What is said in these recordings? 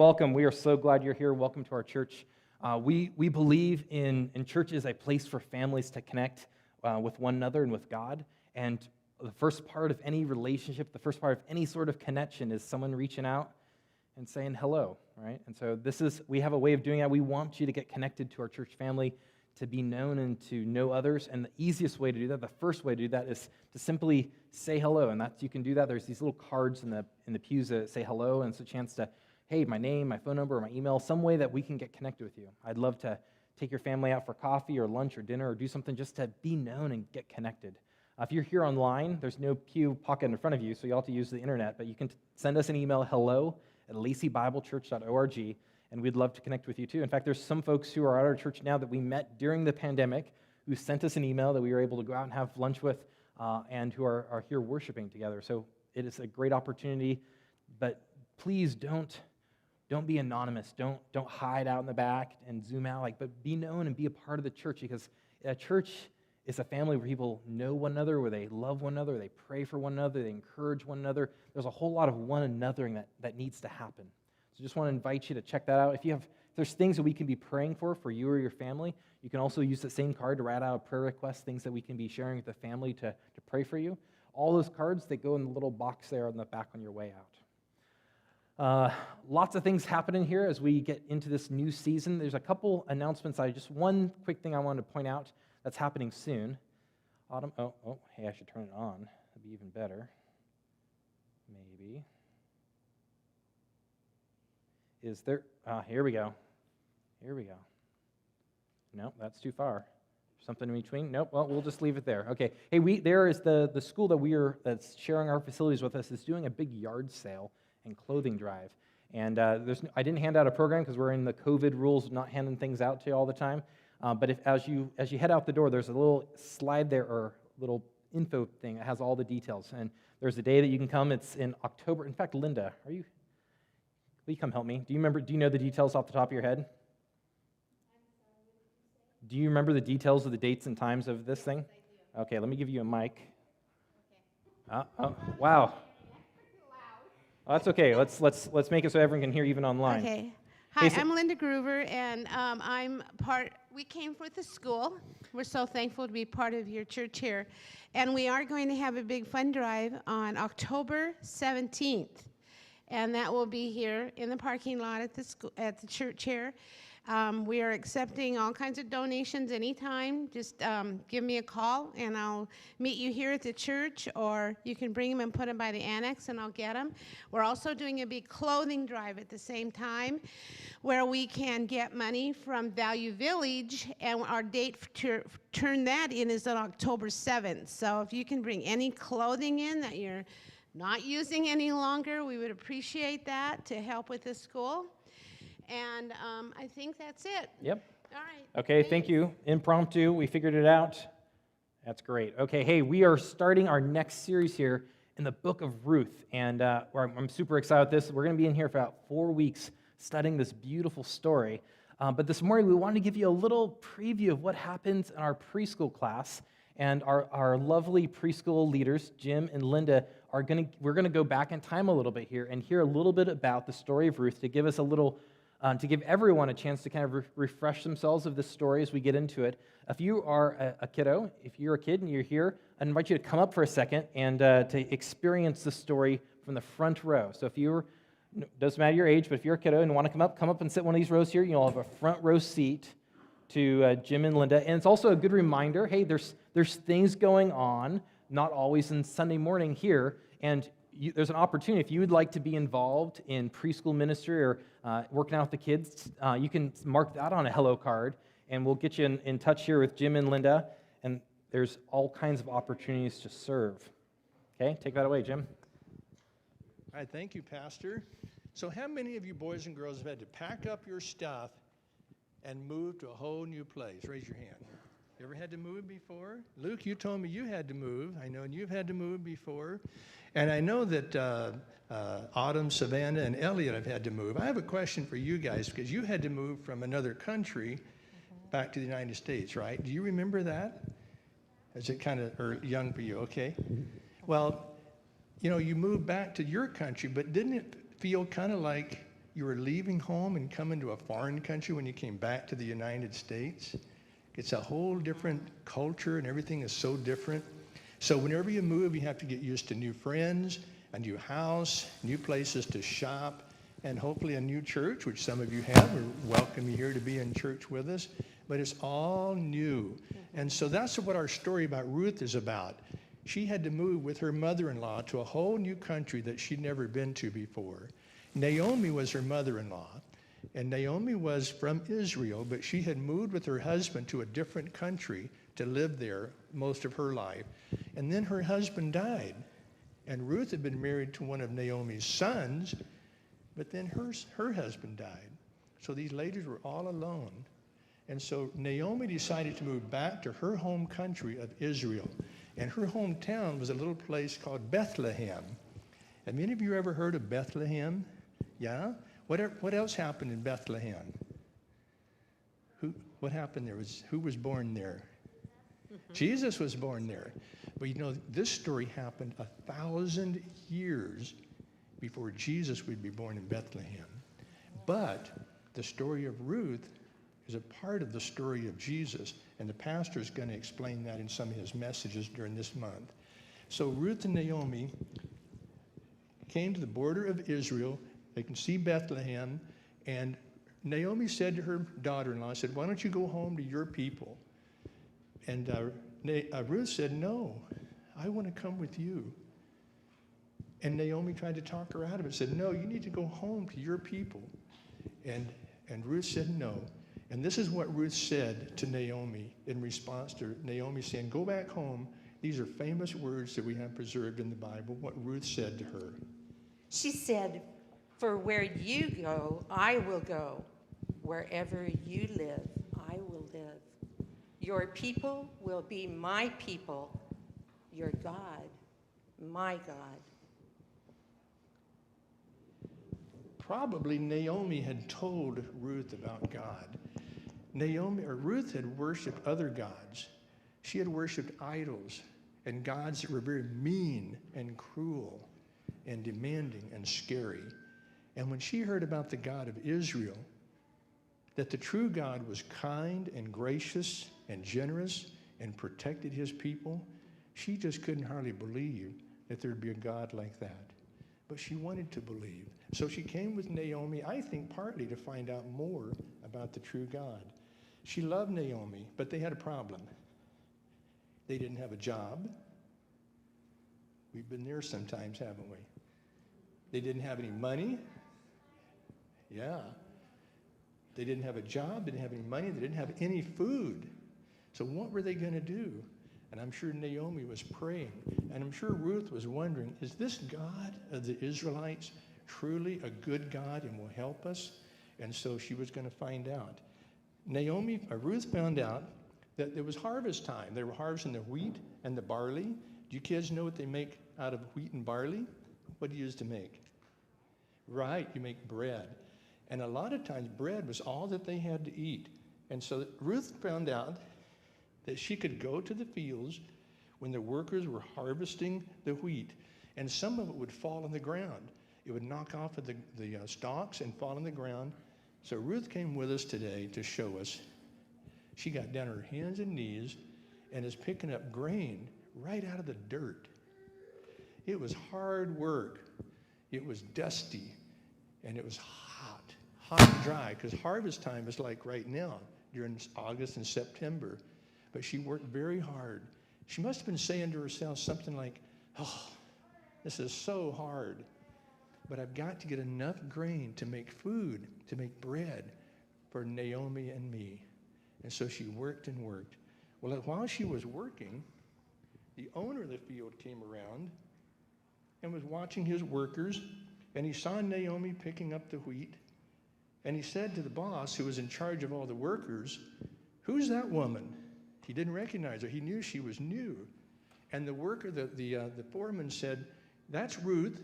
Welcome. We are so glad you're here. Welcome to our church. We believe in church is a place for families to connect with one another and with God. And the first part of any relationship, the first part of any sort of connection is someone reaching out and saying hello, right? And so we have a way of doing that. We want you to get connected to our church family, to be known and to know others. And the easiest way to do that, the first way to do that, is to simply say hello. And you can do that. There's these little cards in the pews that say hello, and it's a chance to, hey, my name, my phone number, or my email, some way that we can get connected with you. I'd love to take your family out for coffee or lunch or dinner or do something just to be known and get connected. If you're here online, there's no pew pocket in front of you, so you'll have to use the internet, but you can send us an email, hello@laceybiblechurch.org, and we'd love to connect with you too. In fact, there's some folks who are at our church now that we met during the pandemic who sent us an email that we were able to go out and have lunch with and who are here worshiping together. So it is a great opportunity, but please don't be anonymous. Don't hide out in the back and zoom out, but be known and be a part of the church, because a church is a family where people know one another, where they love one another, they pray for one another, they encourage one another. There's a whole lot of one anothering that needs to happen. So just want to invite you to check that out. If there's things that we can be praying for you or your family, you can also use the same card to write out a prayer request, things that we can be sharing with the family to pray for you. All those cards, they go in the little box there on the back on your way out. Lots of things happening here as we get into this new season. There's a couple announcements. One quick thing I wanted to point out that's happening soon. Hey, I should turn it on. That'd be even better. Maybe. Is there, here we go. Nope, that's too far. Something in between? Nope, well, we'll just leave it there. Okay, hey, there is the school that's sharing our facilities with us is doing a big yard sale and clothing drive. And I didn't hand out a program because we're in the COVID rules, not handing things out to you all the time. But as you head out the door, there's a little slide there or little info thing that has all the details. And there's a day that you can come. It's in October. In fact, Linda, will you come help me? Do you know the details off the top of your head? Do you remember the details of the dates and times of this thing? Yes, I do. Okay, let me give you a mic. Okay. Wow. Oh, that's okay. Let's make it so everyone can hear even online. Okay. Hi, I'm Linda Groover, and we came with the school. We're so thankful to be part of your church here. And we are going to have a big fund drive on October 17th. And that will be here in the parking lot at the church here. We are accepting all kinds of donations anytime. Just give me a call, and I'll meet you here at the church, or you can bring them and put them by the annex, and I'll get them. We're also doing a big clothing drive at the same time, where we can get money from Value Village, and our date to turn that in is on October 7th. So if you can bring any clothing in that you're not using any longer, we would appreciate that to help with the school. And I think that's it. Yep. All right. Okay, thank you. Impromptu, we figured it out. That's great. Okay, hey, we are starting our next series here in the book of Ruth. And I'm super excited about this. We're going to be in here for about 4 weeks studying this beautiful story. But this morning, we wanted to give you a little preview of what happens in our preschool class. And our lovely preschool leaders, Jim and Linda, we're going to go back in time a little bit here and hear a little bit about the story of Ruth to give us to give everyone a chance to kind of refresh themselves of this story as we get into it. If you are a kiddo, if you're a kid and you're here, I invite you to come up for a second and to experience the story from the front row. So doesn't matter your age, but if you're a kiddo and want to come up and sit one of these rows here, you'll have a front row seat to Jim and Linda. And it's also a good reminder, hey, there's things going on, not always in Sunday morning here, and there's an opportunity. If you would like to be involved in preschool ministry or working out with the kids, you can mark that on a hello card, and we'll get you in touch here with Jim and Linda, and there's all kinds of opportunities to serve. Okay, take that away, Jim. All right, thank you, Pastor. So how many of you boys and girls have had to pack up your stuff and move to a whole new place? Raise your hand. You ever had to move before? Luke, you told me you had to move. I know you've had to move before. And I know that Autumn, Savannah, and Elliot have had to move. I have a question for you guys, because you had to move from another country back to the United States, right? Do you remember that? Is it kind of young for you? Okay. Well, you moved back to your country, but didn't it feel kind of like you were leaving home and coming to a foreign country when you came back to the United States? It's a whole different culture, and everything is so different. So whenever you move, you have to get used to new friends, a new house, new places to shop, and hopefully a new church, which some of you have. We welcome you here to be in church with us. But it's all new. And so that's what our story about Ruth is about. She had to move with her mother-in-law to a whole new country that she'd never been to before. Naomi was her mother-in-law, and Naomi was from Israel, but she had moved with her husband to a different country to live there most of her life. And then her husband died, and Ruth had been married to one of Naomi's sons, but then her husband died. So these ladies were all alone. And so Naomi decided to move back to her home country of Israel. And her hometown was a little place called Bethlehem. Have any of you ever heard of Bethlehem? Yeah? What else happened in Bethlehem? What happened there? Who was born there? Jesus was born there. But you know, this story happened 1,000 years before Jesus would be born in Bethlehem. But the story of Ruth is a part of the story of Jesus, and the pastor is going to explain that in some of his messages during this month. So Ruth and Naomi came to the border of Israel. They can see Bethlehem, and Naomi said to her daughter-in-law, said, "Why don't you go home to your people?" And Ruth said, "No, I want to come with you." And Naomi tried to talk her out of it, said, "No, you need to go home to your people." And Ruth said no. And this is what Ruth said to Naomi in response to Naomi saying, "Go back home." These are famous words that we have preserved in the Bible, what Ruth said to her. She said, "For where you go, I will go. Wherever you live, I will live. Your people will be my people. Your God, my God." Probably Naomi had told Ruth about God. Ruth had worshiped other gods. She had worshiped idols and gods that were very mean and cruel and demanding and scary. And when she heard about the God of Israel, that the true God was kind and gracious and generous and protected his people, she just couldn't hardly believe that there'd be a God like that. But she wanted to believe. So she came with Naomi, I think partly to find out more about the true God. She loved Naomi, but they had a problem. They didn't have a job. We've been there sometimes, haven't we? They didn't have any money. Yeah. They didn't have a job, didn't have any money, they didn't have any food. So what were they going to do? And I'm sure Naomi was praying, and I'm sure Ruth was wondering, is this God of the Israelites truly a good God and will help us? And so she was going to find out. Ruth found out that it was harvest time. They were harvesting the wheat and the barley. Do you kids know what they make out of wheat and barley? What do you use to make? Right, you make bread. And a lot of times bread was all that they had to eat. And so Ruth found out that she could go to the fields when the workers were harvesting the wheat, and some of it would fall on the ground. It would knock off of the stalks and fall on the ground. So Ruth came with us today to show us. She got down on her hands and knees and is picking up grain right out of the dirt. It was hard work. It was dusty, and it was hot and dry, because harvest time is like right now during August and September. But she worked very hard. She must have been saying to herself something like, "Oh, this is so hard, but I've got to get enough grain to make food, to make bread for Naomi and me." And so she worked and worked. Well, while she was working, the owner of the field came around and was watching his workers, and he saw Naomi picking up the wheat, and he said to the boss, who was in charge of all the workers, "Who's that woman?" He didn't recognize her. He knew she was new. And the worker, the foreman said, "That's Ruth.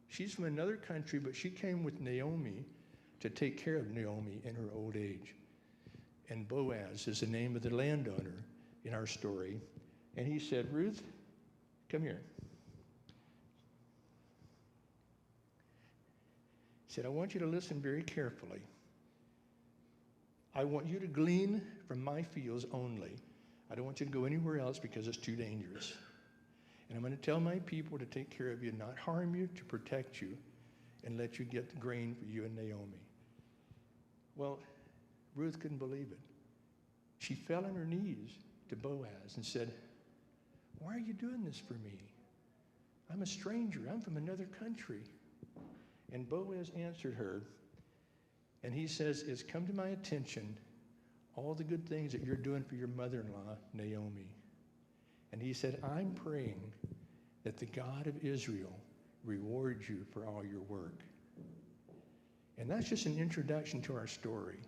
She's from another country, but she came with Naomi to take care of Naomi in her old age." And Boaz is the name of the landowner in our story. And he said, "Ruth, come here." He said, I want you to listen very carefully. I want you to glean from my fields only. I don't want you to go anywhere else because it's too dangerous. And I'm going to tell my people to take care of you, not harm you, to protect you, and let you get the grain for you and Naomi. Well, Ruth couldn't believe it. She fell on her knees to Boaz and said, why are you doing this for me? I'm a stranger. I'm from another country. And Boaz answered her, and he says, it's come to my attention all the good things that you're doing for your mother-in-law, Naomi. And he said, I'm praying that the God of Israel reward you for all your work. And that's just an introduction to our story.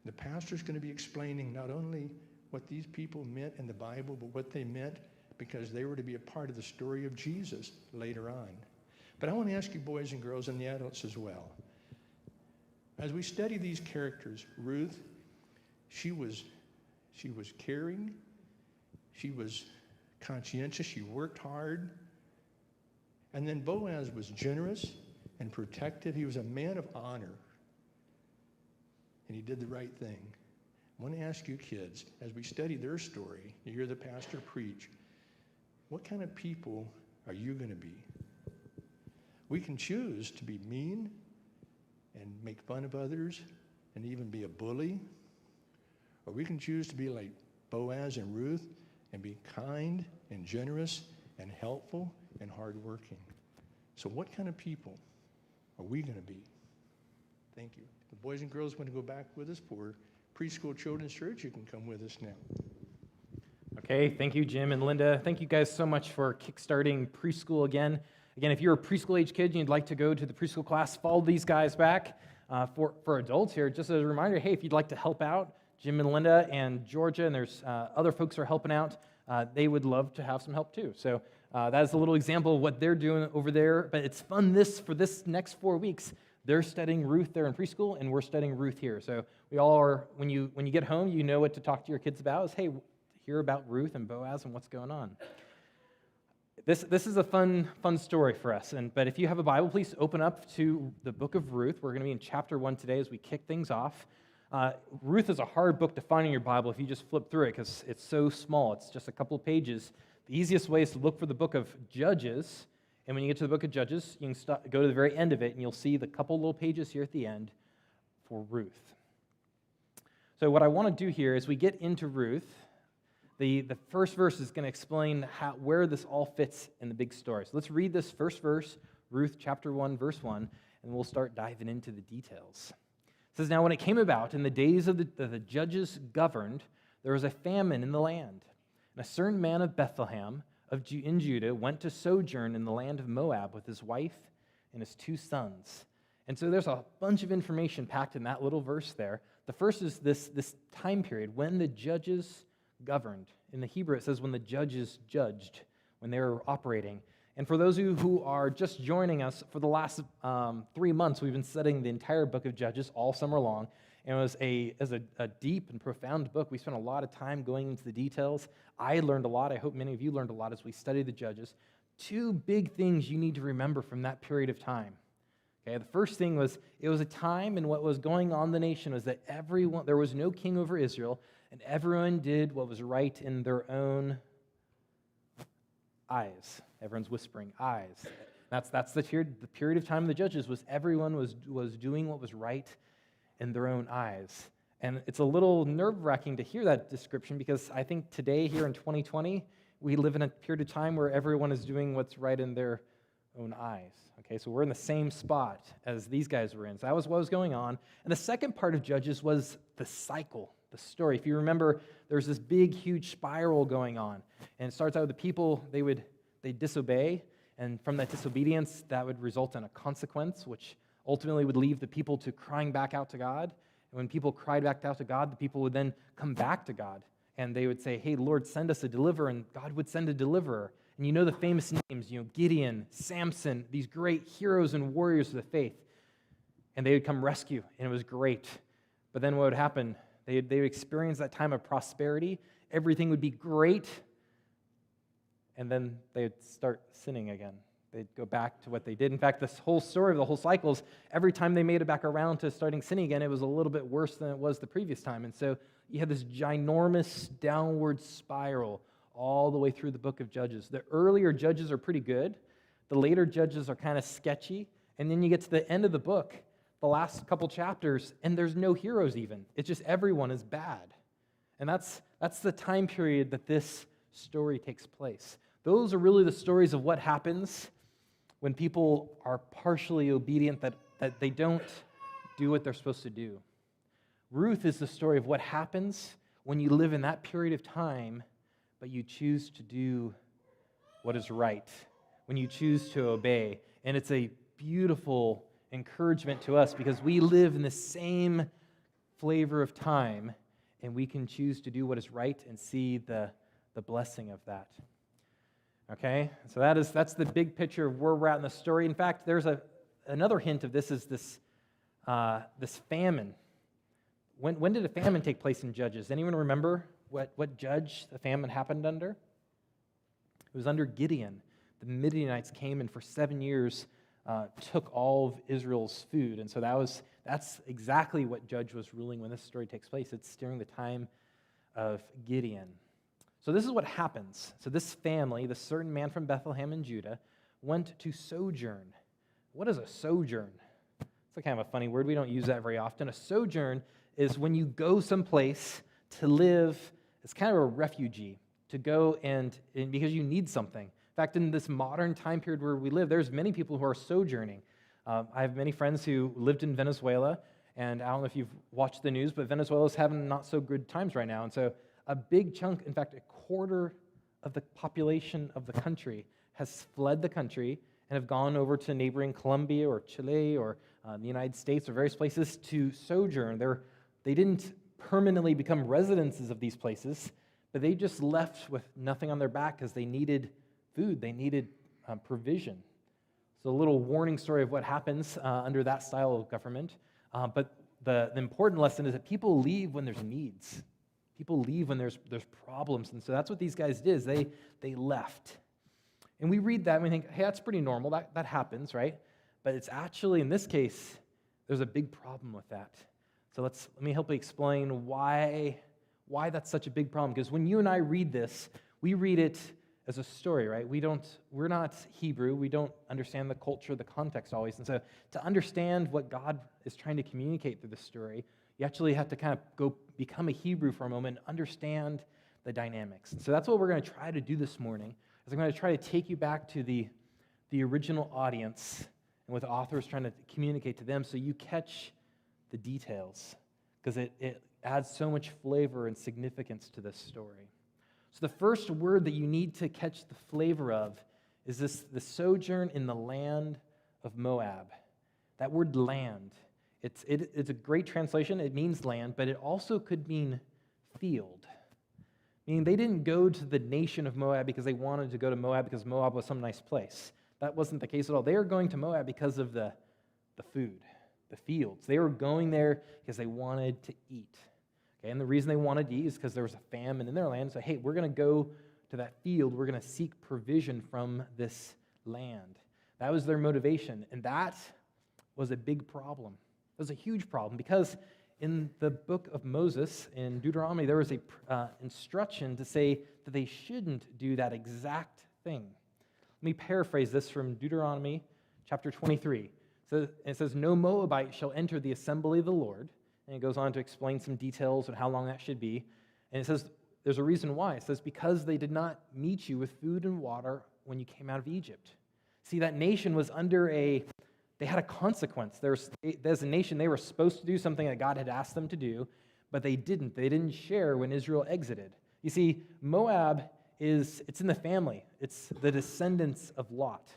The pastor's going to be explaining not only what these people meant in the Bible, but what they meant because they were to be a part of the story of Jesus later on. But I want to ask you boys and girls and the adults as well. As we study these characters, Ruth, she was caring, she was conscientious, she worked hard. And then Boaz was generous and protective. He was a man of honor. And he did the right thing. I want to ask you kids, as we study their story, you hear the pastor preach, what kind of people are you going to be? We can choose to be mean and make fun of others and even be a bully. Or we can choose to be like Boaz and Ruth and be kind and generous and helpful and hardworking. So what kind of people are we going to be? Thank you. The boys and girls want to go back with us for Preschool Children's Church. You can come with us now. Okay, thank you, Jim and Linda. Thank you guys so much for kickstarting preschool again. Again, if you're a preschool age kid and you'd like to go to the preschool class, follow these guys back. For adults here, just as a reminder, hey, if you'd like to help out, Jim and Linda and Georgia, and there's other folks who are helping out, they would love to have some help too. So that is a little example of what they're doing over there. But it's fun for this next 4 weeks. They're studying Ruth there in preschool, and we're studying Ruth here. So we all are, when you get home, you know what to talk to your kids about is, hey, hear about Ruth and Boaz and what's going on. This is a fun story for us. But if you have a Bible, please open up to the book of Ruth. We're going to be in chapter 1 today as we kick things off. Ruth is a hard book to find in your Bible if you just flip through it because it's so small. It's just a couple of pages. The easiest way is to look for the book of Judges. And when you get to the book of Judges, you can go to the very end of it, and you'll see the couple little pages here at the end for Ruth. So what I want to do here is we get into Ruth. The first verse is going to explain where this all fits in the big story. So let's read this first verse, Ruth chapter 1, verse 1, and we'll start diving into the details. It says, now when it came about in the days of the judges governed, there was a famine in the land. And a certain man of Bethlehem in Judah went to sojourn in the land of Moab with his wife and his 2 sons. And so there's a bunch of information packed in that little verse there. The first is this time period when the judges governed. In the Hebrew, it says when the judges judged, when they were operating. And for those of you who are just joining us, for the last 3 months, we've been studying the entire book of Judges all summer long. And it was a deep and profound book. We spent a lot of time going into the details. I learned a lot. I hope many of you learned a lot as we studied the Judges. 2 big things you need to remember from that period of time. Okay, the first thing was it was a time, and what was going on in the nation was that there was no king over Israel, and everyone did what was right in their own eyes. Everyone's whispering, eyes. That's the period of time of the Judges was everyone was doing what was right in their own eyes. And it's a little nerve-wracking to hear that description because I think today, here in 2020, we live in a period of time where everyone is doing what's right in their own eyes. Okay, so we're in the same spot as these guys were in. So that was what was going on. And the second part of Judges was the cycle, the story. If you remember, there's this big, huge spiral going on. And it starts out with the people, they disobey, and from that disobedience, that would result in a consequence, which ultimately would leave the people to crying back out to God. And when people cried back out to God, the people would then come back to God. And they would say, hey, Lord, send us a deliverer. And God would send a deliverer. And you know the famous names, Gideon, Samson, these great heroes and warriors of the faith. And they would come rescue, and it was great. But then what would happen? They would experience that time of prosperity. Everything would be great. And then they would start sinning again. They'd go back to what they did. In fact, this whole story of the whole cycle is every time they made it back around to starting sinning again, it was a little bit worse than it was the previous time. And so you have this ginormous downward spiral all the way through the book of Judges. The earlier Judges are pretty good. The later Judges are kind of sketchy. And then you get to the end of the book, the last couple chapters, and there's no heroes even. It's just everyone is bad. And that's the time period that this story takes place. Those are really the stories of what happens when people are partially obedient, that they don't do what they're supposed to do. Ruth is the story of what happens when you live in that period of time, but you choose to do what is right, when you choose to obey. And it's a beautiful encouragement to us because we live in the same flavor of time, and we can choose to do what is right and see the blessing of that. Okay, so that's the big picture of where we're at in the story. In fact, there's another hint of this is this famine. When did a famine take place in Judges? Anyone remember what judge the famine happened under? It was under Gideon. The Midianites came and for 7 years took all of Israel's food, and so that's exactly what judge was ruling when this story takes place. It's during the time of Gideon. So this is what happens. So this family, this certain man from Bethlehem in Judah, went to sojourn. What is a sojourn? It's a kind of a funny word. We don't use that very often. A sojourn is when you go someplace to live. It's kind of a refugee, to go and because you need something. In fact, in this modern time period where we live, there's many people who are sojourning. I have many friends who lived in Venezuela, and I don't know if you've watched the news, but Venezuela's having not so good times right now. And so a big chunk, in fact, a quarter of the population of the country has fled the country and have gone over to neighboring Colombia or Chile or the United States or various places to sojourn. They didn't permanently become residences of these places, but they just left with nothing on their back because they needed food. They needed provision. So a little warning story of what happens under that style of government. But the important lesson is that people leave when there's needs. People leave when there's problems. And so that's what these guys did, is they left. And we read that and we think, hey, that's pretty normal. That happens, right? But it's actually, in this case, there's a big problem with that. So let me help you explain why that's such a big problem. Because when you and I read this, we read it as a story, right? We're not Hebrew. We don't understand the culture, the context always. And so to understand what God is trying to communicate through the story, you actually have to kind of go become a Hebrew for a moment and understand the dynamics. And so that's what we're going to try to do this morning, is I'm going to try to take you back to the original audience and what the author is trying to communicate to them so you catch the details, because it adds so much flavor and significance to this story. So the first word that you need to catch the flavor of is the sojourn in the land of Moab. That word land, it's a great translation. It means land, but it also could mean field. Meaning they didn't go to the nation of Moab because they wanted to go to Moab because Moab was some nice place. That wasn't the case at all. They were going to Moab because of the food, the fields. They were going there because they wanted to eat. Okay, and the reason they wanted to eat is because there was a famine in their land. So, hey, we're going to go to that field. We're going to seek provision from this land. That was their motivation, and that was a big problem. It was a huge problem because in the book of Moses, in Deuteronomy, there was a instruction to say that they shouldn't do that exact thing. Let me paraphrase this from Deuteronomy chapter 23. So it says, "No Moabite shall enter the assembly of the Lord." And it goes on to explain some details of how long that should be. And it says, there's a reason why. It says, because they did not meet you with food and water when you came out of Egypt. See, that nation was they had a consequence. As a nation, they were supposed to do something that God had asked them to do, but they didn't. They didn't share when Israel exited. You see, Moab it's in the family. It's the descendants of Lot,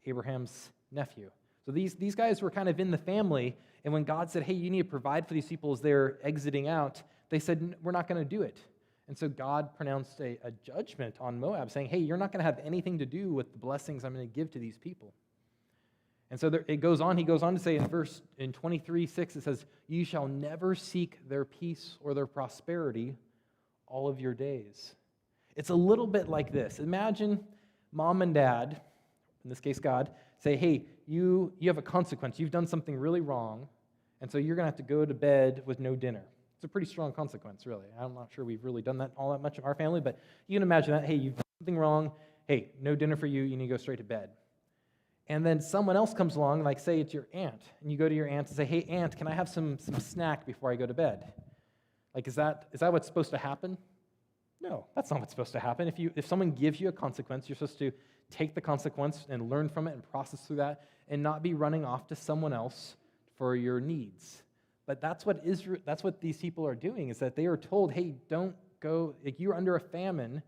Abraham's nephew. So these guys were kind of in the family, and when God said, hey, you need to provide for these people as they're exiting out, they said, we're not going to do it. And so God pronounced a judgment on Moab, saying, hey, you're not going to have anything to do with the blessings I'm going to give to these people. And so he goes on to say in 23:6, it says, you shall never seek their peace or their prosperity all of your days. It's a little bit like this. Imagine mom and dad in this case God, say, hey, you have a consequence. You've done something really wrong, and so you're going to have to go to bed with no dinner. It's a pretty strong consequence, really. I'm not sure we've really done that all that much in our family, but you can imagine that. Hey, you've done something wrong. Hey, no dinner for you. You need to go straight to bed. And then someone else comes along, like say it's your aunt, and you go to your aunt and say, hey, aunt, can I have some snack before I go to bed? Like, is that what's supposed to happen? No, that's not what's supposed to happen. If someone gives you a consequence, you're supposed to take the consequence and learn from it and process through that and not be running off to someone else for your needs. But that's what these people are doing, is that they are told, hey, don't go, like, you're under a famine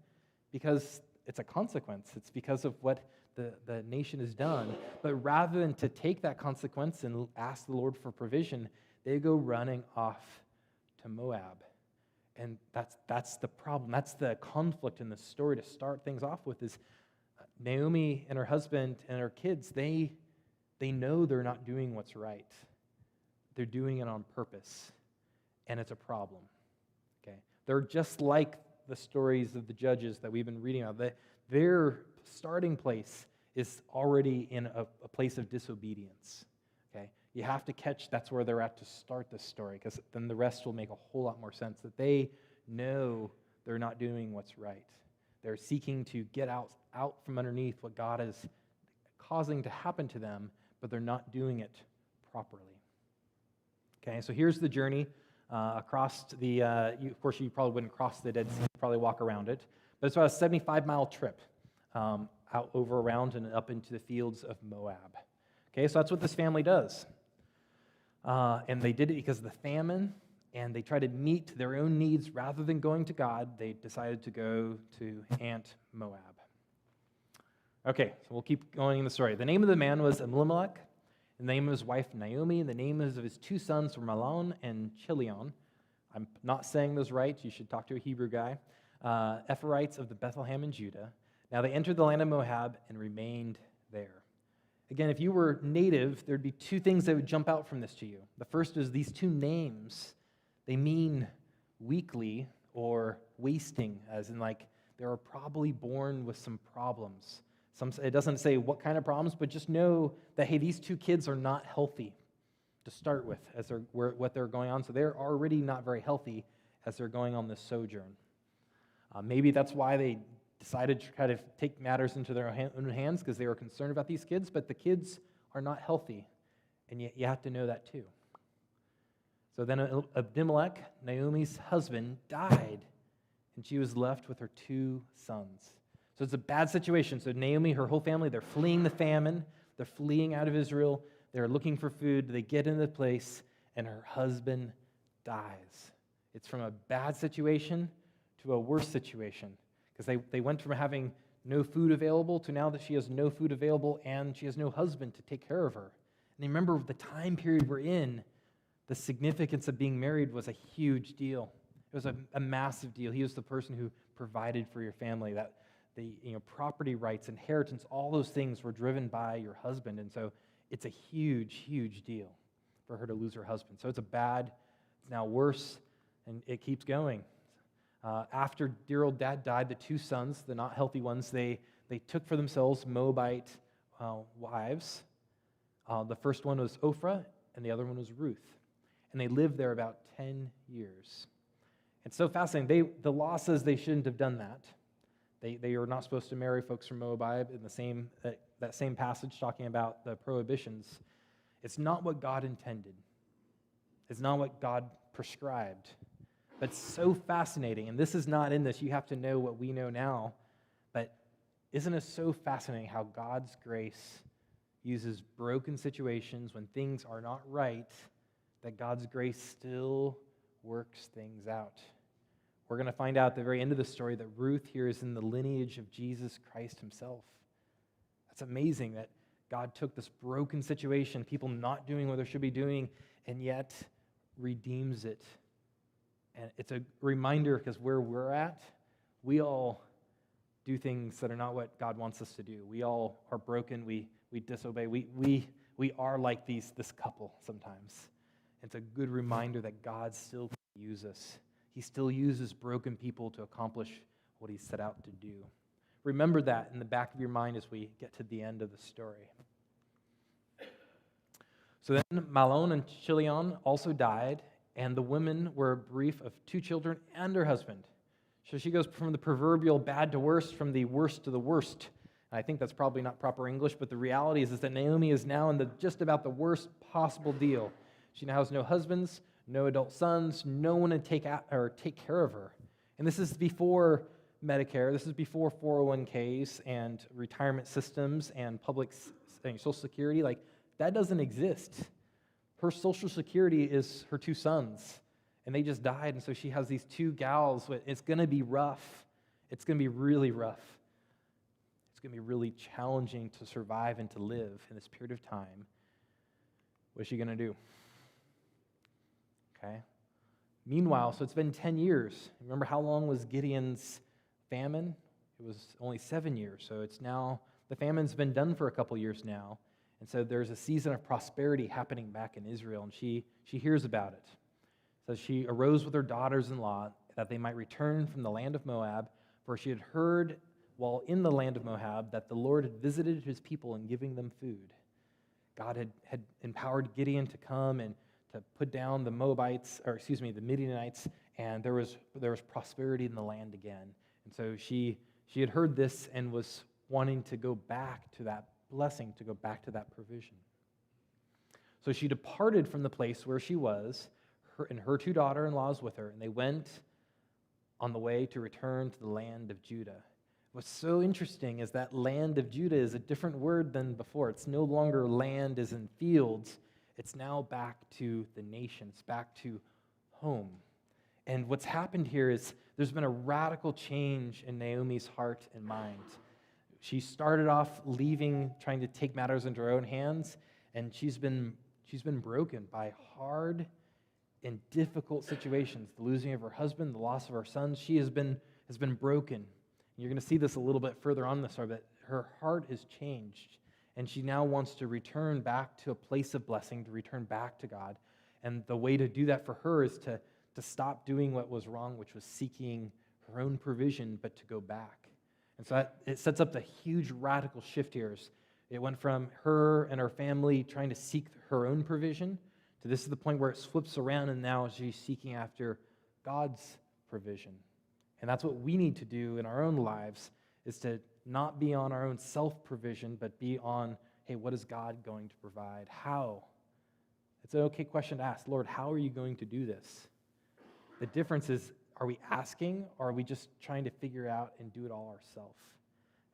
because it's a consequence. It's because of what the nation has done. But rather than to take that consequence and ask the Lord for provision, they go running off to Moab. And that's the problem. That's the conflict in the story to start things off with, is Naomi and her husband and her kids, they know they're not doing what's right. They're doing it on purpose, and it's a problem. Okay? They're just like the stories of the judges that we've been reading about. Their starting place is already in a place of disobedience. Okay? You have to catch that's where they're at to start this story, because then the rest will make a whole lot more sense, that they know they're not doing what's right. They're seeking to get out from underneath what God is causing to happen to them, but they're not doing it properly. Okay, so here's the journey across the, of course, you probably wouldn't cross the Dead Sea, you'd probably walk around it, but it's about a 75-mile trip out over around and up into the fields of Moab. Okay, so that's what this family does. And they did it because of the famine, and they tried to meet their own needs rather than going to God. They decided to go to Aunt Moab. Okay, so we'll keep going in the story. The name of the man was Elimelech, the name of his wife Naomi, and the names of his two sons were Mahlon and Chilion. I'm not saying those right. You should talk to a Hebrew guy. Ephraimites of the Bethlehem in Judah. Now they entered the land of Moab and remained there. Again, if you were native, there'd be two things that would jump out from this to you. The first is these two names, they mean weakly or wasting, as in like they were probably born with some problems. It doesn't say what kind of problems, but just know that, hey, these two kids are not healthy to start with as what they're going on. So they're already not very healthy as they're going on this sojourn. Maybe that's why they decided to try to take matters into their own hands, because they were concerned about these kids, but the kids are not healthy, and you have to know that too. So then Abimelech, Naomi's husband, died, and she was left with her two sons. So it's a bad situation. So Naomi, her whole family, they're fleeing the famine, they're fleeing out of Israel, they're looking for food, they get into the place, and her husband dies. It's from a bad situation to a worse situation, because they went from having no food available to now that she has no food available and she has no husband to take care of her. And remember, the time period we're in, the significance of being married was a huge deal. It was a massive deal. He was the person who provided for your family. That the property rights, inheritance, all those things were driven by your husband. And so it's a huge, huge deal for her to lose her husband. So it's now worse, and it keeps going. After dear old dad died, the two sons, the not healthy ones, they took for themselves Moabite wives. The first one was Ophrah, and the other one was Ruth. And they lived there about 10 years. It's so fascinating. The law says they shouldn't have done that. They are not supposed to marry folks from Moab in the same that same passage talking about the prohibitions. It's not what God intended. It's not what God prescribed. But it's so fascinating, and this is not in this. You have to know what we know now. But isn't it so fascinating how God's grace uses broken situations when things are not right, that God's grace still works things out? We're going to find out at the very end of the story that Ruth here is in the lineage of Jesus Christ himself. That's amazing that God took this broken situation, people not doing what they should be doing, and yet redeems it. And it's a reminder, because where we're at, we all do things that are not what God wants us to do. We all are broken. We disobey. We are like this couple sometimes. It's a good reminder that God still can use us. He still uses broken people to accomplish what he set out to do. remember that in the back of your mind as we get to the end of the story. So then Mahlon and Chilion also died, and the women were bereaved of 2 children and her husband. So she goes from the proverbial bad to worse, from the worst to the worst. And I think that's probably not proper English, but the reality is that Naomi is now in just about the worst possible deal. She now has no husbands, no adult sons, no one to take care of her. And this is before Medicare. This is before 401ks and retirement systems and public Social Security. Like, that doesn't exist. Her Social Security is her 2 sons, and they just died, and so she has these 2 gals. It's going to be rough. It's going to be really rough. It's going to be really challenging to survive and to live in this period of time. What is she going to do? Okay. Meanwhile, so it's been 10 years. Remember how long was Gideon's famine? It was only 7 years. So it's now, the famine's been done for a couple years now. And so there's a season of prosperity happening back in Israel, and she hears about it. So she arose with her daughters-in-law that they might return from the land of Moab, for she had heard while in the land of Moab that the Lord had visited his people in giving them food. God had empowered Gideon to come and to put down the the Midianites, and there was prosperity in the land again. And so she had heard this and was wanting to go back to that blessing, to go back to that provision. So she departed from the place where she was, and her 2 daughter-in-laws with her, and they went on the way to return to the land of Judah. What's so interesting is that land of Judah is a different word than before. It's no longer land as in fields. It's now back to the nations, back to home. And what's happened here is there's been a radical change in Naomi's heart and mind. She started off leaving, trying to take matters into her own hands, and she's been broken by hard and difficult situations. The losing of her husband, the loss of her sons. She has been broken. You're going to see this a little bit further on in the story, but her heart has changed, and she now wants to return back to a place of blessing, to return back to God. And the way to do that for her is to stop doing what was wrong, which was seeking her own provision, but to go back. And so it sets up the huge radical shift here. It went from her and her family trying to seek her own provision to this is the point where it flips around, and now she's seeking after God's provision. And that's what we need to do in our own lives, is to not be on our own self-provision, but be on, hey, what is God going to provide? How? It's an okay question to ask. Lord, how are you going to do this? The difference is, are we asking, or are we just trying to figure out and do it all ourselves?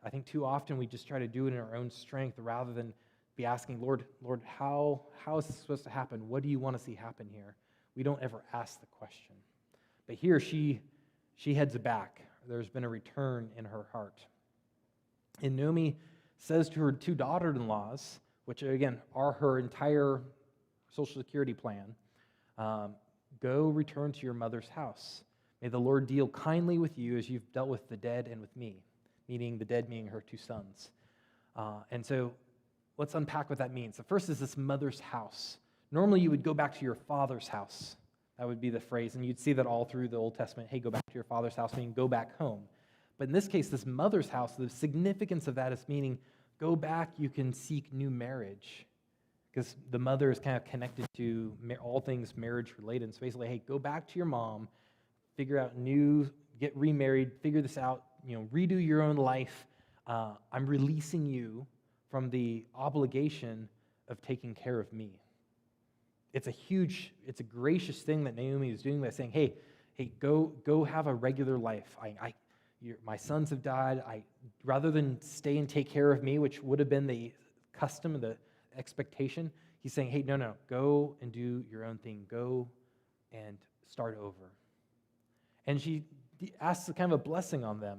I think too often we just try to do it in our own strength rather than be asking, Lord, how is this supposed to happen? What do you want to see happen here? We don't ever ask the question. But here she heads back. There's been a return in her heart. And Naomi says to her 2 daughter-in-laws, which again are her entire Social Security plan, go return to your mother's house. May the Lord deal kindly with you as you've dealt with the dead and with me, meaning the dead being her 2 sons. And so let's unpack what that means. The first is this mother's house. Normally you would go back to your father's house. That would be the phrase, and you'd see that all through the Old Testament. Hey, go back to your father's house, meaning go back home. But in this case, this mother's house, the significance of that is meaning go back, you can seek new marriage. Because the mother is kind of connected to all things marriage related. And so basically, hey, go back to your mom, figure out get remarried, figure this out, redo your own life. I'm releasing you from the obligation of taking care of me. It's a gracious thing that Naomi is doing by saying, hey, go have a regular life. My sons have died. Rather than stay and take care of me, which would have been the custom, the expectation, he's saying, hey, no, go and do your own thing. Go and start over. And she asks a kind of a blessing on them.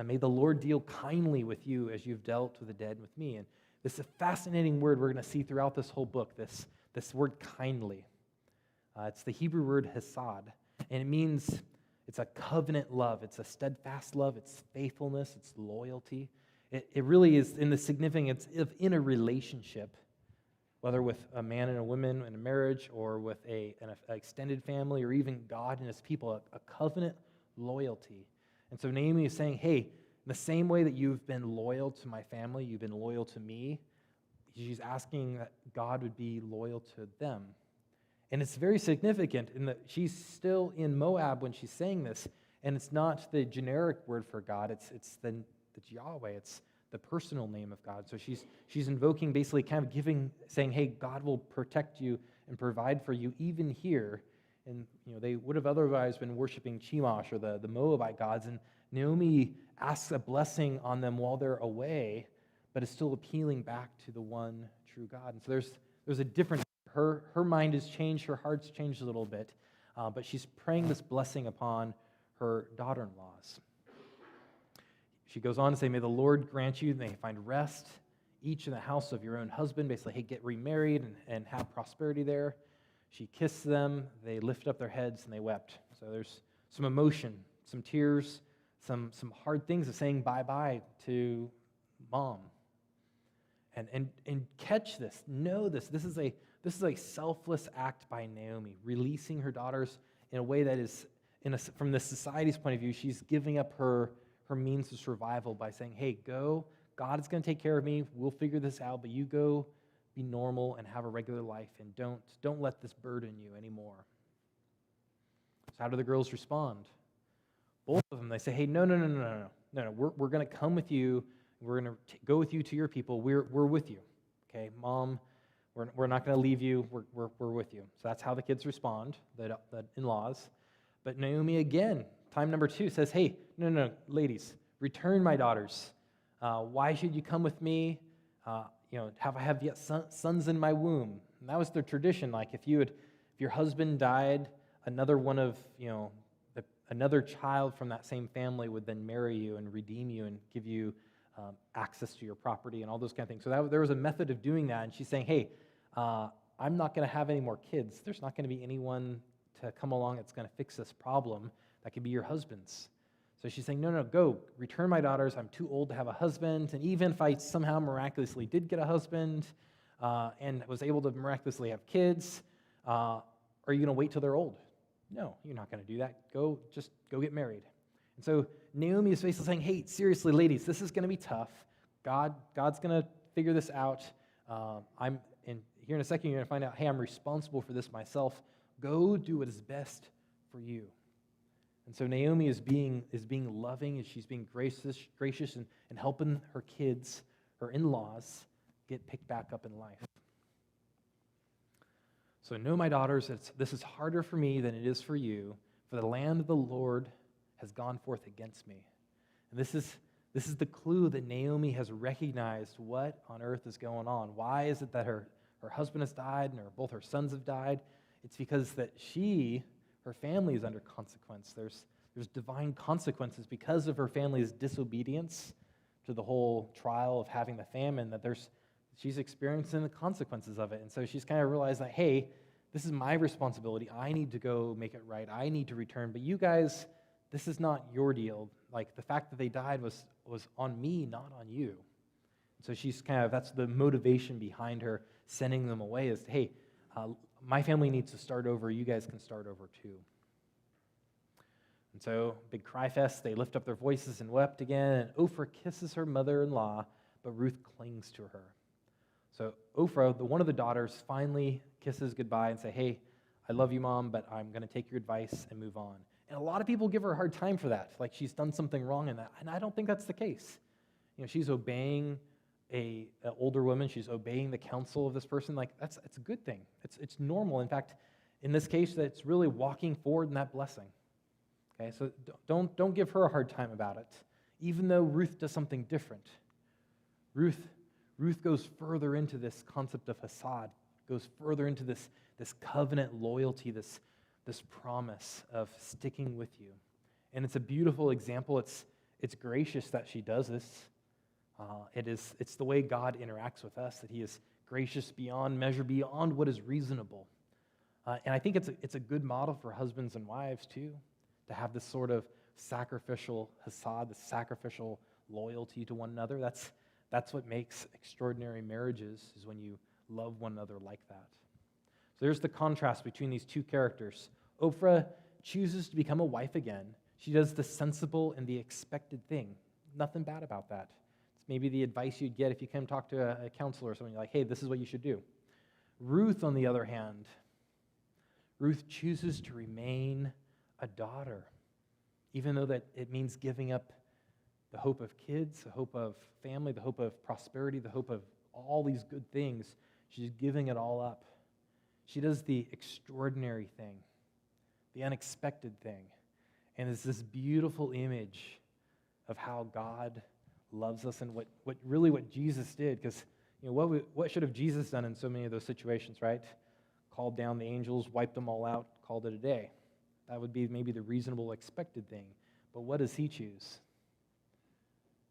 May the Lord deal kindly with you as you've dealt with the dead with me. And this is a fascinating word we're going to see throughout this whole book, this word kindly. It's the Hebrew word hesed, and it means it's a covenant love. It's a steadfast love. It's faithfulness. It's loyalty. It really is in the significance of in a relationship, whether with a man and a woman in a marriage or with an extended family or even God and his people, a covenant loyalty. And so Naomi is saying, hey, the same way that you've been loyal to my family, you've been loyal to me, she's asking that God would be loyal to them. And it's very significant in that she's still in Moab when she's saying this, and it's not the generic word for God, it's the Yahweh, it's the personal name of God. So she's invoking, basically kind of saying, hey, God will protect you and provide for you even here. And they would have otherwise been worshiping Chemosh or the Moabite gods, and Naomi asks a blessing on them while they're away, but is still appealing back to the one true God. And so there's a difference. Her mind has changed, her heart's changed a little bit, but she's praying this blessing upon her daughter-in-laws. She goes on to say, may the Lord grant you, may you find rest, each in the house of your own husband. Basically, hey, get remarried and have prosperity there. She kissed them, they lifted up their heads, and they wept. So there's some emotion, some tears, some hard things of saying bye-bye to mom. And catch this, know this. This is a selfless act by Naomi, releasing her daughters in a way that is, from the society's point of view, she's giving up her means of survival by saying, hey, go, God is going to take care of me, we'll figure this out, but you go be normal and have a regular life, and don't let this burden you anymore. So how do the girls respond? Both of them, they say, hey, no, we're going to come with you, we're going to go with you to your people, we're with you, okay, Mom, we're not going to leave you, we're with you. So that's how the kids respond, the in-laws. But Naomi, again, time number 2, says, hey, no, ladies, return my daughters. Why should you come with me? Have I have yet sons in my womb? And that was their tradition. Like if your husband died, another child from that same family would then marry you and redeem you and give you access to your property and all those kind of things. So there was a method of doing that. And she's saying, hey, I'm not going to have any more kids. There's not going to be anyone to come along that's going to fix this problem. That could be your husband's. So she's saying, no, go, return my daughters. I'm too old to have a husband. And even if I somehow miraculously did get a husband and was able to miraculously have kids, are you going to wait till they're old? No, you're not going to do that. Just go get married. And so Naomi is basically saying, hey, seriously, ladies, this is going to be tough. God's going to figure this out. Here in a second, you're going to find out, hey, I'm responsible for this myself. Go do what is best for you. And so Naomi is being loving, and she's being gracious and helping her kids, her in-laws, get picked back up in life. So know, my daughters, this is harder for me than it is for you, for the land of the Lord has gone forth against me. And this is the clue that Naomi has recognized what on earth is going on. Why is it that her husband has died and both her sons have died? It's because that her family is under consequence. There's divine consequences because of her family's disobedience to the whole trial of having the famine, that she's experiencing the consequences of it. And so she's kind of realized that, hey, this is my responsibility. I need to go make it right. I need to return. But you guys, this is not your deal. Like, the fact that they died was on me, not on you. So that's the motivation behind her sending them away is, hey, my family needs to start over. You guys can start over too. And so, big cry fest. They lift up their voices and wept again. And Ophrah kisses her mother-in-law, but Ruth clings to her. So Ophrah, one of the daughters, finally kisses goodbye and say, hey, I love you, Mom, but I'm going to take your advice and move on. And a lot of people give her a hard time for that, like she's done something wrong in that. And I don't think that's the case. She's obeying an older woman. She's obeying the counsel of this person. Like, it's a good thing. It's normal. In fact, in this case, it's really walking forward in that blessing. Okay, so don't give her a hard time about it, even though Ruth does something different. Ruth goes further into this concept of Hesed, goes further into this covenant loyalty, this promise of sticking with you. And it's a beautiful example. It's gracious that she does this. It's the way God interacts with us, that he is gracious beyond measure, beyond what is reasonable. And I think it's a good model for husbands and wives too, to have this sort of sacrificial Hesed, this sacrificial loyalty to one another. That's what makes extraordinary marriages, is when you love one another like that. So there's the contrast between these two characters. Ophrah chooses to become a wife again. She does the sensible and the expected thing. nothing bad about that. It's maybe the advice you'd get if you come talk to a counselor or something, like, hey, this is what you should do. Ruth, on the other hand, Ruth chooses to remain a daughter, even though that it means giving up the hope of kids, the hope of family, the hope of prosperity, the hope of all these good things. She's giving it all up. She does the extraordinary thing, the unexpected thing. And it's this beautiful image of how God loves us and what Jesus did. Because what should have Jesus done in so many of those situations, right? Called down the angels, wiped them all out, called it a day. That would be maybe the reasonable, expected thing. But what does he choose?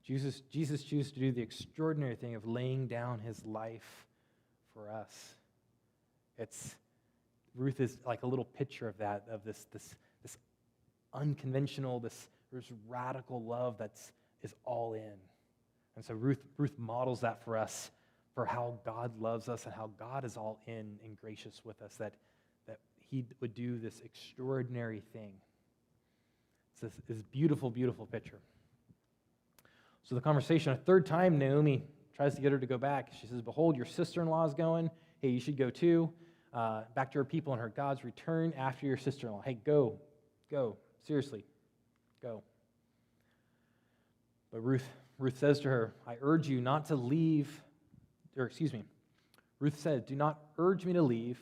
Jesus chooses to do the extraordinary thing of laying down his life for us. Ruth is like a little picture of that, of this unconventional, this radical love is all in. And so Ruth models that for us, for how God loves us and how God is all in and gracious with us, that he would do this extraordinary thing. It's this beautiful, beautiful picture. So the conversation, a third time, Naomi tries to get her to go back. She says, behold, your sister-in-law is going. Hey, you should go too. Back to her people and her gods. Return after your sister-in-law. Hey, go. Seriously, go. But Ruth says to her, I urge you not to leave, Ruth said, do not urge me to leave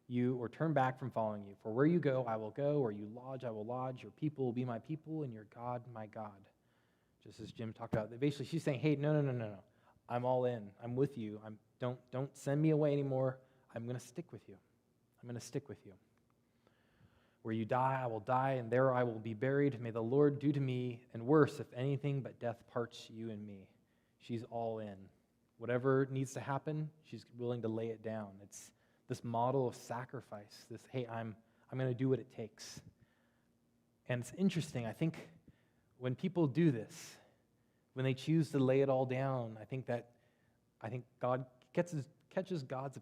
you or turn back from following you. For where you go, I will go. Where you lodge, I will lodge. Your people will be my people, and your God, my God. Just as Jim talked about. Basically, she's saying, hey, no. I'm all in. I'm with you. Don't send me away anymore. I'm going to stick with you. I'm going to stick with you. Where you die, I will die, and there I will be buried. May the Lord do to me, and worse, if anything but death parts you and me. She's all in. Whatever needs to happen, she's willing to lay it down. It's this model of sacrifice, this, hey, I'm going to do what it takes. And it's interesting, I think when people do this, when they choose to lay it all down, I think God catches God's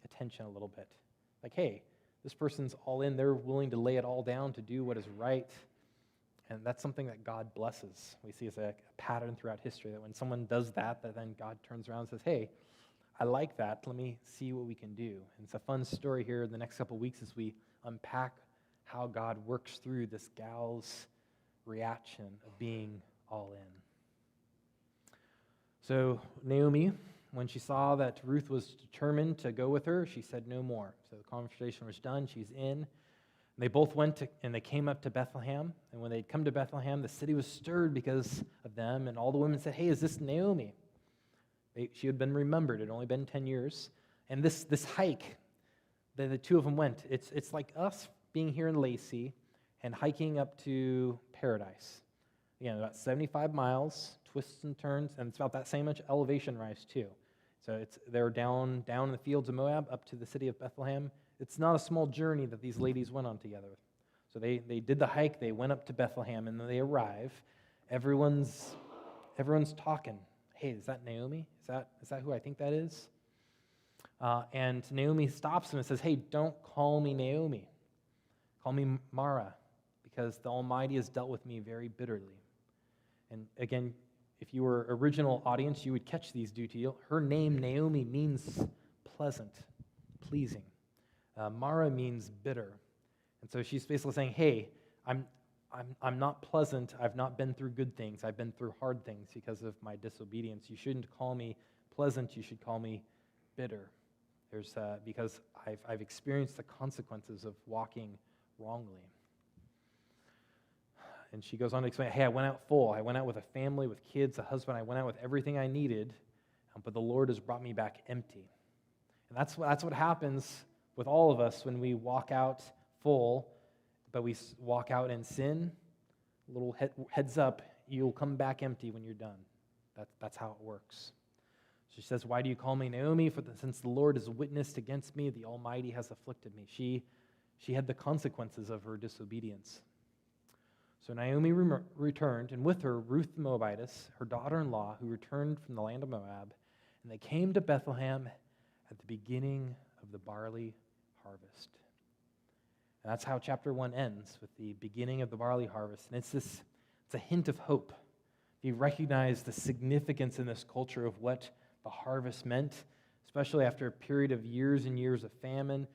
attention a little bit. Like, hey, this person's all in. They're willing to lay it all down to do what is right. And that's something that God blesses. We see as a pattern throughout history that when someone does that then God turns around and says, hey, I like that. Let me see what we can do. And it's a fun story here in the next couple of weeks as we unpack how God works through this gal's reaction of being all in. So Naomi, when she saw that Ruth was determined to go with her, she said no more. So the conversation was done. She's in. And they both went and they came up to Bethlehem. And when they'd come to Bethlehem, the city was stirred because of them. And all the women said, hey, is this Naomi? She had been remembered. It had only been 10 years. And this hike that the two of them went, it's like us being here in Lacey and hiking up to Paradise. Again, about 75 miles, twists and turns, and it's about that same much elevation rise too. So they're down in the fields of Moab up to the city of Bethlehem. It's not a small journey that these ladies went on together. So they did the hike, they went up to Bethlehem, and then they arrive. Everyone's talking. Hey, is that Naomi? Is that who I think that is? And Naomi stops them and says, hey, don't call me Naomi. Call me Mara, because the Almighty has dealt with me very bitterly. And again, if you were original audience, you would catch these details. Her name, Naomi, means pleasant, pleasing. Mara means bitter. And so she's basically saying, hey, I'm not pleasant. I've not been through good things. I've been through hard things because of my disobedience. You shouldn't call me pleasant. You should call me bitter. Because I've experienced the consequences of walking wrongly. And she goes on to explain, hey, I went out full. I went out with a family, with kids, a husband. I went out with everything I needed, but the Lord has brought me back empty. And that's what happens with all of us when we walk out full, but we walk out in sin. Little heads up, you'll come back empty when you're done. That's how it works. She says, why do you call me Naomi? Since the Lord has witnessed against me, the Almighty has afflicted me. She had the consequences of her disobedience. So Naomi returned, and with her Ruth the Moabitess, her daughter-in-law, who returned from the land of Moab, and they came to Bethlehem at the beginning of the barley harvest. And that's how chapter 1 ends, with the beginning of the barley harvest. And it's a hint of hope. if you recognize the significance in this culture of what the harvest meant, especially after a period of years and years of famine,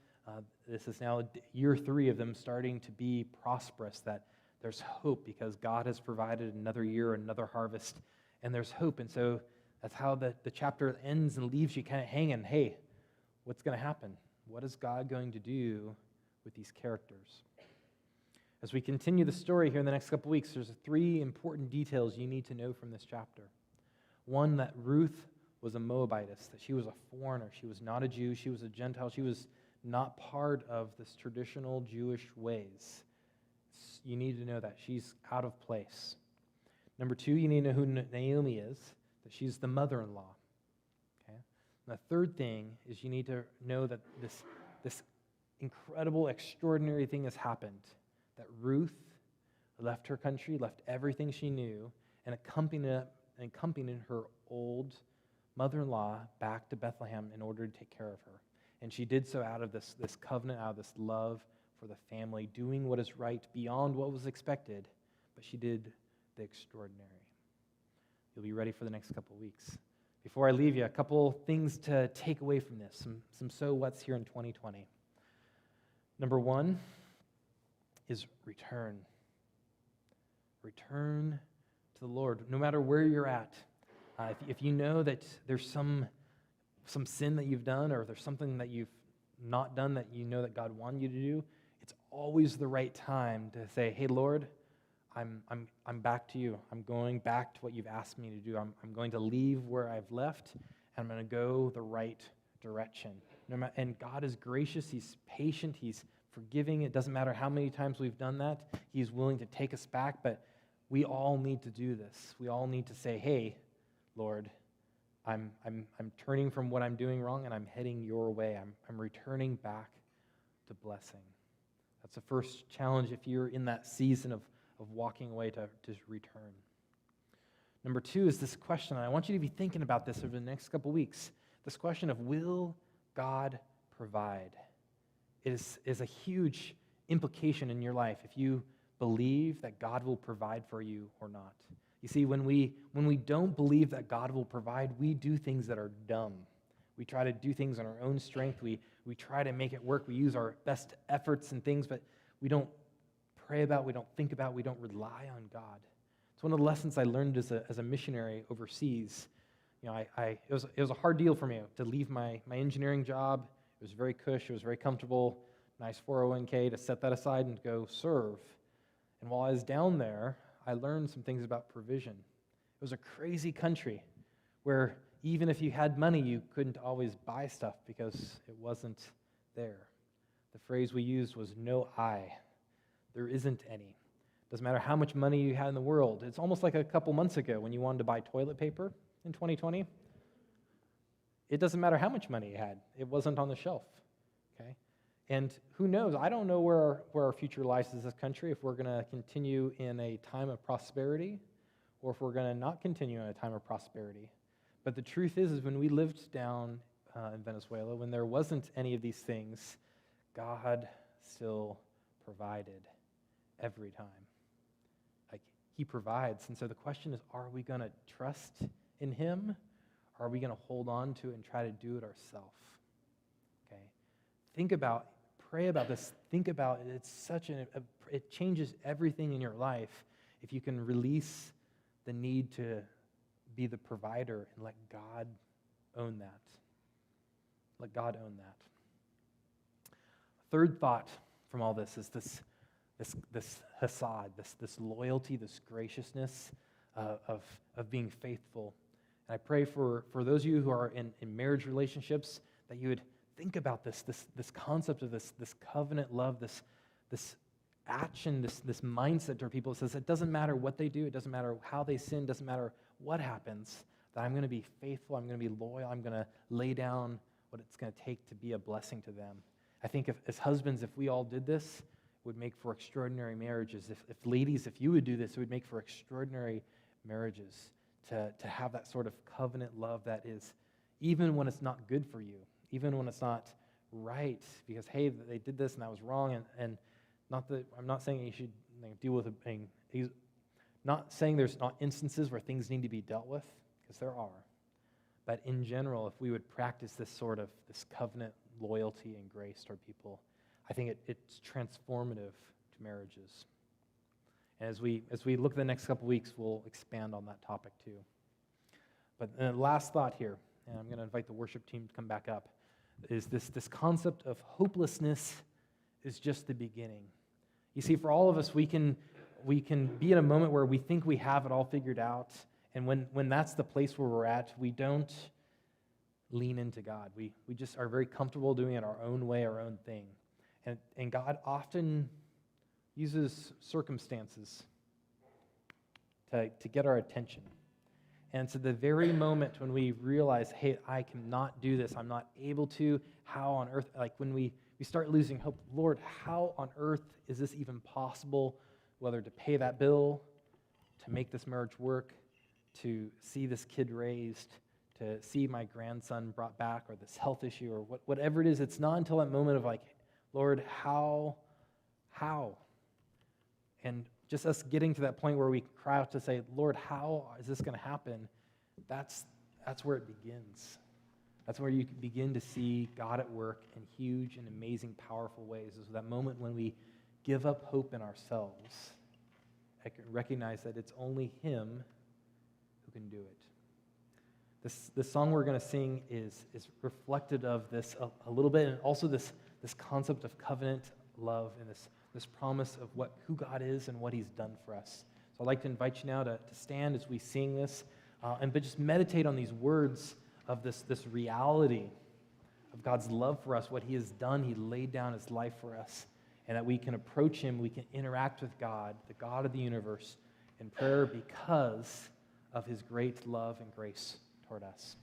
this is now year 3 of them starting to be prosperous, that there's hope because God has provided another year, another harvest, and there's hope. And so that's how the chapter ends and leaves you kind of hanging. Hey, what's going to happen? What is God going to do with these characters? As we continue the story here in the next couple weeks, there's 3 important details you need to know from this chapter. One, that Ruth was a Moabitess, that she was a foreigner. She was not a Jew. She was a Gentile. She was not part of this traditional Jewish ways. You need to know that. She's out of place. Number 2, you need to know who Naomi is, that she's the mother-in-law. Okay? And the third thing is you need to know that this incredible, extraordinary thing has happened, that Ruth left her country, left everything she knew, and accompanied her old mother-in-law back to Bethlehem in order to take care of her. And she did so out of this covenant, out of this love for the family, doing what is right beyond what was expected, but she did the extraordinary. You'll be ready for the next couple of weeks. Before I leave you, a couple things to take away from this, some so what's here in 2020. Number 1 is return. Return to the Lord, no matter where you're at. If you know that there's some sin that you've done, or there's something that you've not done that you know that God wanted you to do, it's always the right time to say, hey, Lord, I'm back to you. I'm going back to what you've asked me to do. I'm going to leave where I've left, and I'm going to go the right direction. And God is gracious. He's patient. He's forgiving. It doesn't matter how many times we've done that. He's willing to take us back, but we all need to do this. We all need to say, hey, Lord, I'm turning from what I'm doing wrong, and I'm heading your way. I'm returning back to blessing. That's the first challenge if you're in that season of walking away to return. Number 2 is this question, and I want you to be thinking about this over the next couple weeks. This question of, will God provide? It is a huge implication in your life if you believe that God will provide for you or not. You see, when we don't believe that God will provide, we do things that are dumb. We try to do things on our own strength. We try to make it work. We use our best efforts and things, but we don't pray about, we don't think about, we don't rely on God. It's one of the lessons I learned as a missionary overseas. You know, it was a hard deal for me to leave my engineering job. It was very cush, it was very comfortable, nice 401k to set that aside and go serve. And while I was down there, I learned some things about provision. It was a crazy country where even if you had money, you couldn't always buy stuff because it wasn't there. The phrase we used was no I. There isn't any. Doesn't matter how much money you had in the world. It's almost like a couple months ago when you wanted to buy toilet paper in 2020. It doesn't matter how much money you had. It wasn't on the shelf. Okay? And who knows? I don't know where our future lies as this country, if we're going to continue in a time of prosperity or if we're going to not continue in a time of prosperity. But the truth is when we lived down in Venezuela, when there wasn't any of these things, God still provided every time. Like, he provides. And so the question is, are we going to trust in him? Or are we going to hold on to it and try to do it ourselves? Okay? Pray about this. Think about it. It's such it changes everything in your life if you can release the need to be the provider and let God own that. Let God own that. Third thought from all this is this hasad, this loyalty, this graciousness of being faithful. And I pray for those of you who are in marriage relationships that you would think about this concept of this covenant love, this action, this mindset to people that says it doesn't matter what they do, it doesn't matter how they sin, it doesn't matter what happens, that I'm going to be faithful, I'm going to be loyal, I'm going to lay down what it's going to take to be a blessing to them. I think as husbands, if we all did this, it would make for extraordinary marriages. If ladies, if you would do this, it would make for extraordinary marriages to have that sort of covenant love that is, even when it's not good for you, even when it's not right, because, hey, they did this and that was wrong, and not that I'm not saying you should deal with it being, Not saying there's not instances where things need to be dealt with, because there are. But in general, if we would practice this covenant loyalty and grace toward people, I think it's transformative to marriages. And as we look at the next couple weeks, we'll expand on that topic too. But the last thought here, and I'm going to invite the worship team to come back up, is this concept of hopelessness is just the beginning. You see, for all of us, we can be in a moment where we think we have it all figured out, and when that's the place where we're at, we don't lean into God. We just are very comfortable doing it our own way, our own thing. And God often uses circumstances to get our attention. And so the very moment when we realize, hey, I cannot do this, I'm not able to, how on earth, like when we start losing hope, Lord, how on earth is this even possible, whether to pay that bill, to make this marriage work, to see this kid raised, to see my grandson brought back, or this health issue, or whatever it is. It's not until that moment of like, Lord, how? And just us getting to that point where we cry out to say, Lord, how is this going to happen? That's where it begins. That's where you begin to see God at work in huge and amazing, powerful ways. Is that moment when we give up hope in ourselves, recognize that it's only Him who can do it. This song we're going to sing is reflective of this a little bit, and also this concept of covenant love and this promise of who God is and what He's done for us. So I'd like to invite you now to stand as we sing this, but just meditate on these words of this reality of God's love for us, what He has done. He laid down His life for us, and that we can approach Him, we can interact with God, the God of the universe, in prayer because of His great love and grace toward us.